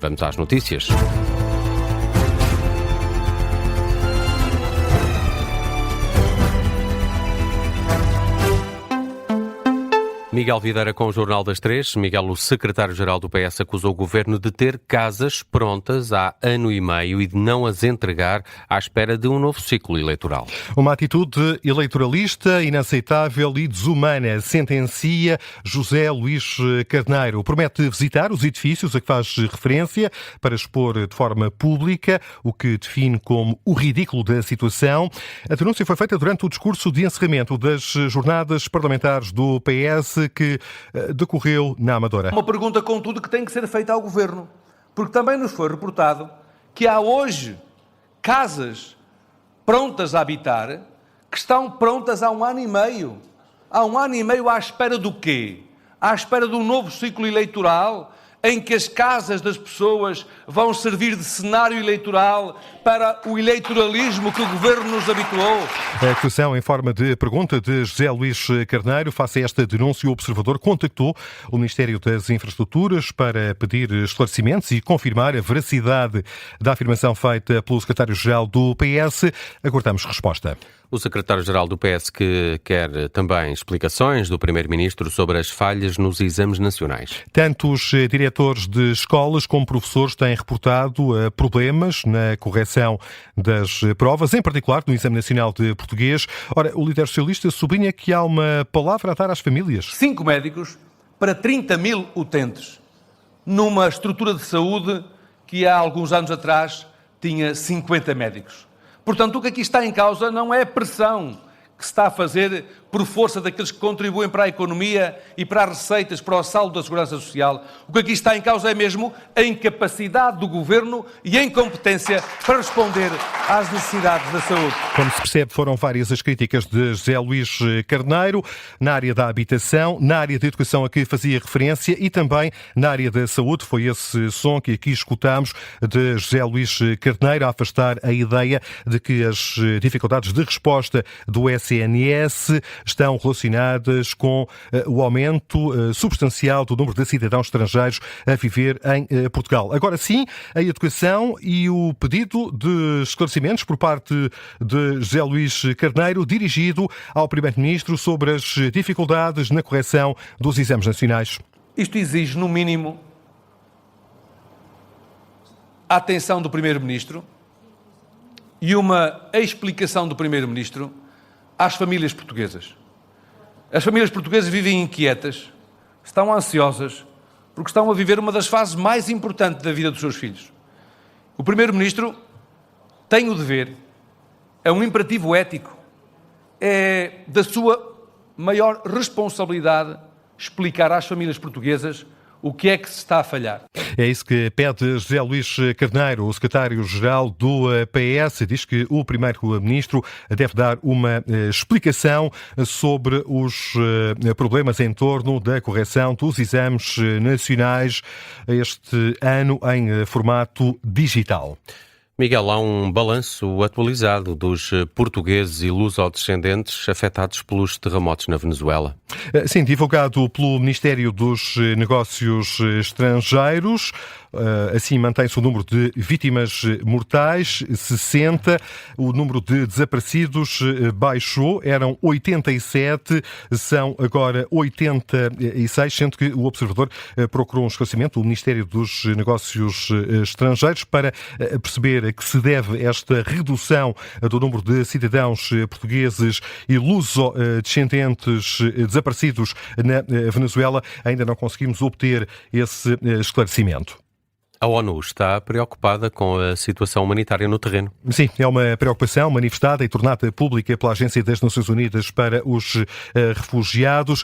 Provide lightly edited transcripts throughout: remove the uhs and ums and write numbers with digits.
Vamos às notícias. Miguel Videira com o Jornal das Três. Miguel, o secretário-geral do PS, acusou o governo de ter casas prontas há ano e meio e de não as entregar à espera de um novo ciclo eleitoral. Uma atitude eleitoralista, inaceitável e desumana, sentencia José Luís Carneiro. Promete visitar os edifícios a que faz referência para expor de forma pública o que define como o ridículo da situação. A denúncia foi feita durante o discurso de encerramento das jornadas parlamentares do PS que decorreu na Amadora. Uma pergunta, contudo, que tem que ser feita ao Governo, porque também nos foi reportado que há hoje casas prontas a habitar que estão prontas há um ano e meio. Há um ano e meio à espera do quê? À espera de um novo ciclo eleitoral em que as casas das pessoas vão servir de cenário eleitoral para o eleitoralismo que o Governo nos habituou. A acusação em forma de pergunta de José Luís Carneiro. Face a esta denúncia, o Observador contactou o Ministério das Infraestruturas para pedir esclarecimentos e confirmar a veracidade da afirmação feita pelo secretário-geral do PS. Aguardamos resposta. O secretário-geral do PS que quer também explicações do primeiro-ministro sobre as falhas nos exames nacionais. Tanto os diretores de escolas como professores têm reportado problemas na correção das provas, em particular no Exame Nacional de Português. Ora, o líder socialista sublinha que há uma palavra a dar às famílias. 5 médicos para 30 mil utentes, numa estrutura de saúde que há alguns anos atrás tinha 50 médicos. Portanto, o que aqui está em causa não é a pressão que se está a fazer por força daqueles que contribuem para a economia e para as receitas, para o saldo da Segurança Social. O que aqui está em causa é mesmo a incapacidade do Governo e a incompetência para responder às necessidades da saúde. Como se percebe, foram várias as críticas de José Luís Carneiro na área da habitação, na área da educação a que fazia referência e também na área da saúde. Foi esse som que aqui escutámos de José Luís Carneiro a afastar a ideia de que as dificuldades de resposta do SNS estão relacionadas com o aumento substancial do número de cidadãos estrangeiros a viver em Portugal. Agora sim, a educação e o pedido de esclarecimentos por parte de José Luís Carneiro, dirigido ao Primeiro-Ministro sobre as dificuldades na correção dos exames nacionais. Isto exige, no mínimo, a atenção do Primeiro-Ministro e uma explicação do Primeiro-Ministro às famílias portuguesas. As famílias portuguesas vivem inquietas, estão ansiosas, porque estão a viver uma das fases mais importantes da vida dos seus filhos. O Primeiro-Ministro tem o dever, é um imperativo ético, é da sua maior responsabilidade explicar às famílias portuguesas o que é que se está a falhar. É isso que pede José Luís Carneiro, o secretário-geral do PS. Diz que o primeiro-ministro deve dar uma explicação sobre os problemas em torno da correção dos exames nacionais este ano em formato digital. Miguel, há um balanço atualizado dos portugueses e luso-descendentes afetados pelos terremotos na Venezuela. Sim, divulgado pelo Ministério dos Negócios Estrangeiros. Assim, mantém-se o número de vítimas mortais, 60. O número de desaparecidos baixou, eram 87, são agora 86, sendo que o Observador procurou um esclarecimento do Ministério dos Negócios Estrangeiros para perceber a que se deve esta redução do número de cidadãos portugueses e luso-descendentes desaparecidos na Venezuela. Ainda não conseguimos obter esse esclarecimento. A ONU está preocupada com a situação humanitária no terreno. Sim, é uma preocupação manifestada e tornada pública pela Agência das Nações Unidas para os Refugiados.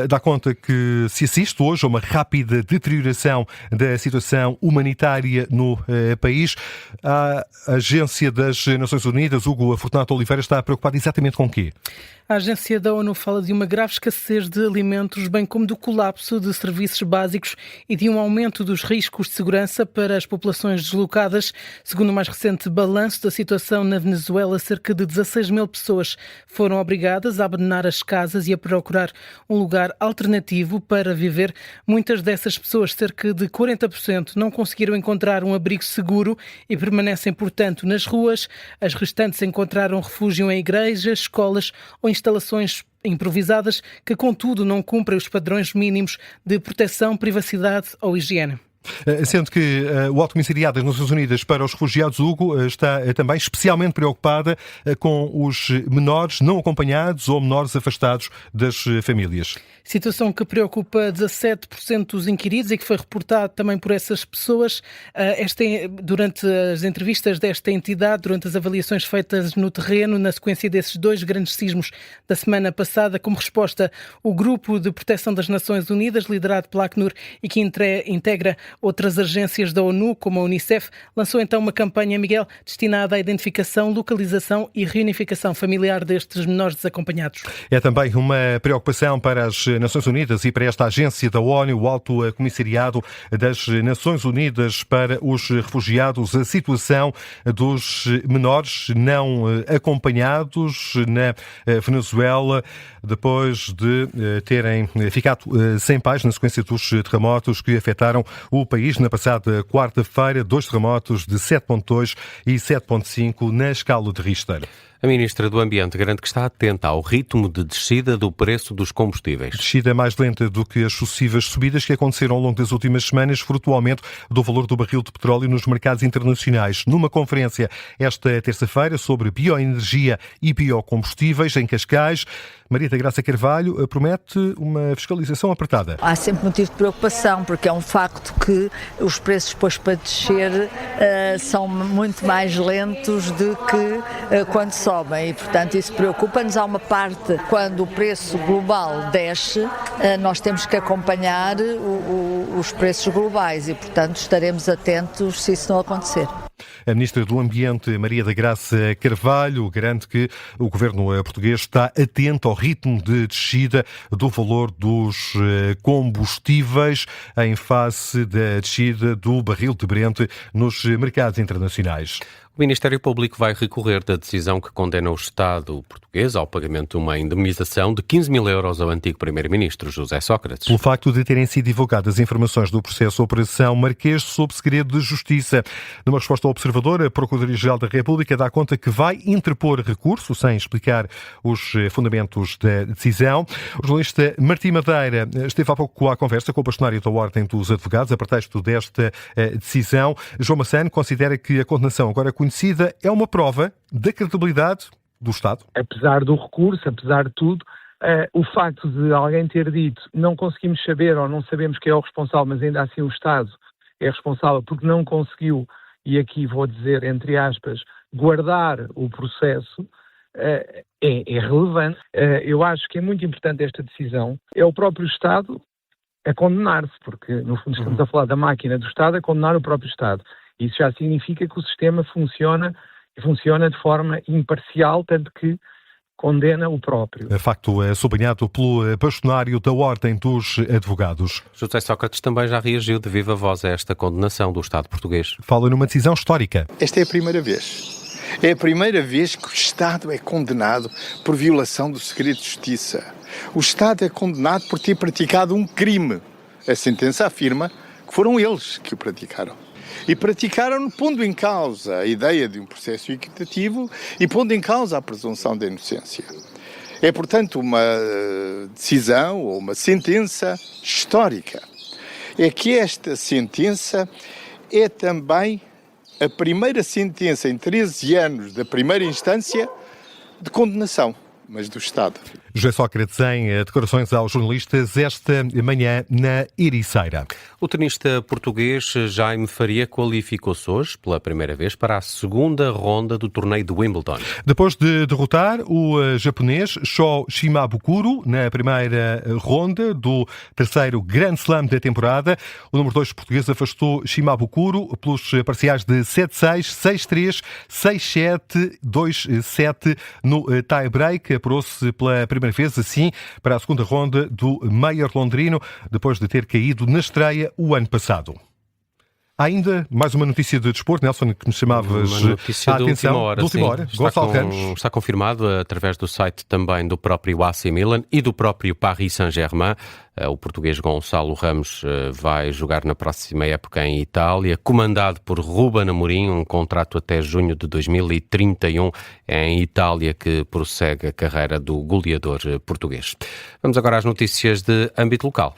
Dá conta que se assiste hoje a uma rápida deterioração da situação humanitária no país. A Agência das Nações Unidas, Hugo Fortunato Oliveira, está preocupada exatamente com o quê? A agência da ONU fala de uma grave escassez de alimentos, bem como do colapso de serviços básicos e de um aumento dos riscos de segurança esperança para as populações deslocadas. Segundo o mais recente balanço da situação na Venezuela, cerca de 16 mil pessoas foram obrigadas a abandonar as casas e a procurar um lugar alternativo para viver. Muitas dessas pessoas, cerca de 40%, não conseguiram encontrar um abrigo seguro e permanecem, portanto, nas ruas. As restantes encontraram refúgio em igrejas, escolas ou instalações improvisadas que, contudo, não cumprem os padrões mínimos de proteção, privacidade ou higiene. Sendo que o Alto Comissariado das Nações Unidas para os Refugiados, Hugo, está também especialmente preocupada com os menores não acompanhados ou menores afastados das famílias. Situação que preocupa 17% dos inquiridos e que foi reportado também por essas pessoas. Durante as entrevistas desta entidade, durante as avaliações feitas no terreno, na sequência desses 2 grandes sismos da semana passada, como resposta, o Grupo de Proteção das Nações Unidas, liderado pela Acnur e que integra outras agências da ONU, como a Unicef, lançou então uma campanha, Miguel, destinada à identificação, localização e reunificação familiar destes menores desacompanhados. É também uma preocupação para as Nações Unidas e para esta agência da ONU, o Alto Comissariado das Nações Unidas para os Refugiados, a situação dos menores não acompanhados na Venezuela, depois de terem ficado sem pais na sequência dos terremotos que afetaram o país na passada quarta-feira, 2 terremotos de 7.2 e 7.5 na escala de Richter. A Ministra do Ambiente garante que está atenta ao ritmo de descida do preço dos combustíveis. Descida mais lenta do que as sucessivas subidas que aconteceram ao longo das últimas semanas, fruto do aumento do valor do barril de petróleo nos mercados internacionais. Numa conferência esta terça-feira sobre bioenergia e biocombustíveis em Cascais, Maria da Graça Carvalho promete uma fiscalização apertada. Há sempre motivo de preocupação, porque é um facto que os preços depois para descer são muito mais lentos do que quando sobem e, portanto, isso preocupa-nos. Há uma parte, quando o preço global desce, nós temos que acompanhar os preços globais e, portanto, estaremos atentos se isso não acontecer. A Ministra do Ambiente, Maria da Graça Carvalho, garante que o governo português está atento ao ritmo de descida do valor dos combustíveis em face da descida do barril de Brent nos mercados internacionais. O Ministério Público vai recorrer da decisão que condena o Estado português ao pagamento de uma indemnização de 15 mil euros ao antigo Primeiro-Ministro, José Sócrates. Pelo facto de terem sido divulgadas informações do processo Operação Marquês sob segredo de justiça. Numa resposta ao Observador, a Procuradoria-Geral da República dá conta que vai interpor recurso, sem explicar os fundamentos da decisão. O jornalista Martim Madeira esteve há pouco à conversa com o bastonário da Ordem dos Advogados a pretexto desta decisão. João Massano considera que a condenação agora conhecida é uma prova da credibilidade do Estado. Apesar do recurso, apesar de tudo, o facto de alguém ter dito não conseguimos saber ou não sabemos quem é o responsável, mas ainda assim o Estado é responsável porque não conseguiu, e aqui vou dizer entre aspas, guardar o processo, é relevante. Eu acho que é muito importante esta decisão. É o próprio Estado a condenar-se, porque no fundo estamos a falar da máquina do Estado a condenar o próprio Estado. Isso já significa que o sistema funciona de forma imparcial, tanto que condena o próprio. Facto sublinhado pelo bastonário da Ordem dos Advogados. José Sócrates também já reagiu de viva voz a esta condenação do Estado português. Fala numa decisão histórica. Esta é a primeira vez. É a primeira vez que o Estado é condenado por violação do segredo de justiça. O Estado é condenado por ter praticado um crime. A sentença afirma que foram eles que o praticaram. E praticaram pondo em causa a ideia de um processo equitativo e pondo em causa a presunção da inocência. É, portanto, uma decisão ou uma sentença histórica. É que esta sentença é também a primeira sentença em 13 anos da primeira instância de condenação, mas do Estado. José Sócrates em declarações aos jornalistas esta manhã na Ericeira. O tenista português Jaime Faria qualificou-se hoje pela primeira vez para a segunda ronda do torneio de Wimbledon. Depois de derrotar o japonês Sho Shimabukuro na primeira ronda do terceiro Grand Slam da temporada, o número 2 português afastou Shimabukuro pelos parciais de 7-6, 6-3, 6-7, 2-7 no tie-break. Apurou-se pela primeira vez, assim, para a segunda ronda do Meier londrino, depois de ter caído na estreia o ano passado. Há ainda mais uma notícia de desporto, Nelson, que me chamavas uma notícia a atenção. De última hora. Gonçalo Ramos. Está confirmado através do site também do próprio AC Milan e do próprio Paris Saint-Germain. O português Gonçalo Ramos vai jogar na próxima época em Itália, comandado por Ruben Amorim, um contrato até junho de 2031. É em Itália que prossegue a carreira do goleador português. Vamos agora às notícias de âmbito local.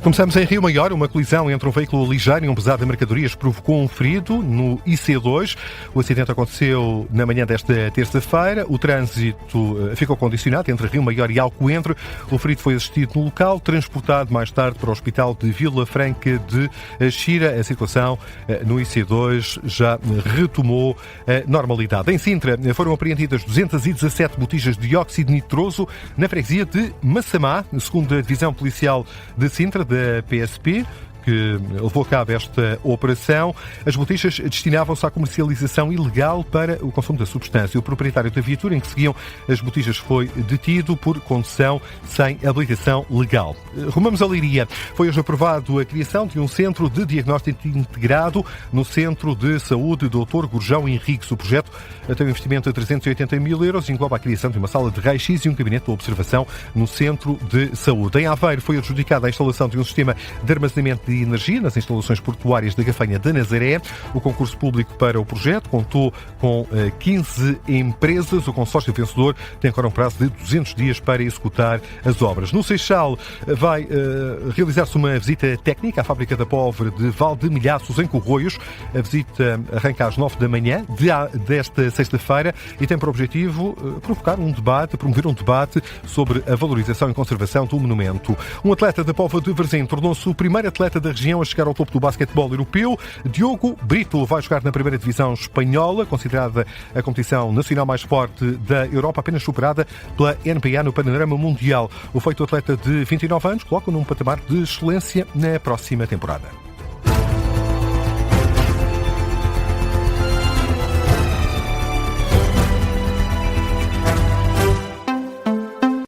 Começamos em Rio Maior. Uma colisão entre um veículo ligeiro e um pesado de mercadorias provocou um ferido no IC2. O acidente aconteceu na manhã desta terça-feira. O trânsito ficou condicionado entre Rio Maior e Alcoentre. O ferido foi assistido no local, transportado mais tarde para o Hospital de Vila Franca de Xira. A situação no IC2 já retomou a normalidade. Em Sintra foram apreendidas 217 botijas de dióxido nitroso na freguesia de Massamá, segundo a Divisão Policial de Sintra, da PSP, que levou a cabo esta operação. As botijas destinavam-se à comercialização ilegal para o consumo da substância. O proprietário da viatura em que seguiam as botijas foi detido por condução sem habilitação legal. Rumamos a Leiria. Foi hoje aprovado a criação de um centro de diagnóstico integrado no Centro de Saúde Dr. Gurjão Henriques. O projeto tem um investimento de 380 mil euros e engloba a criação de uma sala de raio-x e um gabinete de observação no Centro de Saúde. Em Aveiro foi adjudicada a instalação de um sistema de armazenamento de energia nas instalações portuárias da Gafanha da Nazaré. O concurso público para o projeto contou com 15 empresas. O consórcio vencedor tem agora um prazo de 200 dias para executar as obras. No Seixal vai realizar-se uma visita técnica à fábrica da pólvora de Valdemilhaços, em Corroios. A visita arranca às 9 da manhã desta sexta-feira e tem por objetivo promover um debate sobre a valorização e conservação do monumento. Um atleta da Póvoa de Varzim tornou-se o primeiro atleta da região a chegar ao topo do basquetebol europeu. Diogo Brito vai jogar na primeira divisão espanhola, considerada a competição nacional mais forte da Europa, apenas superada pela NBA no panorama mundial. O feito atleta de 29 anos coloca num patamar de excelência na próxima temporada.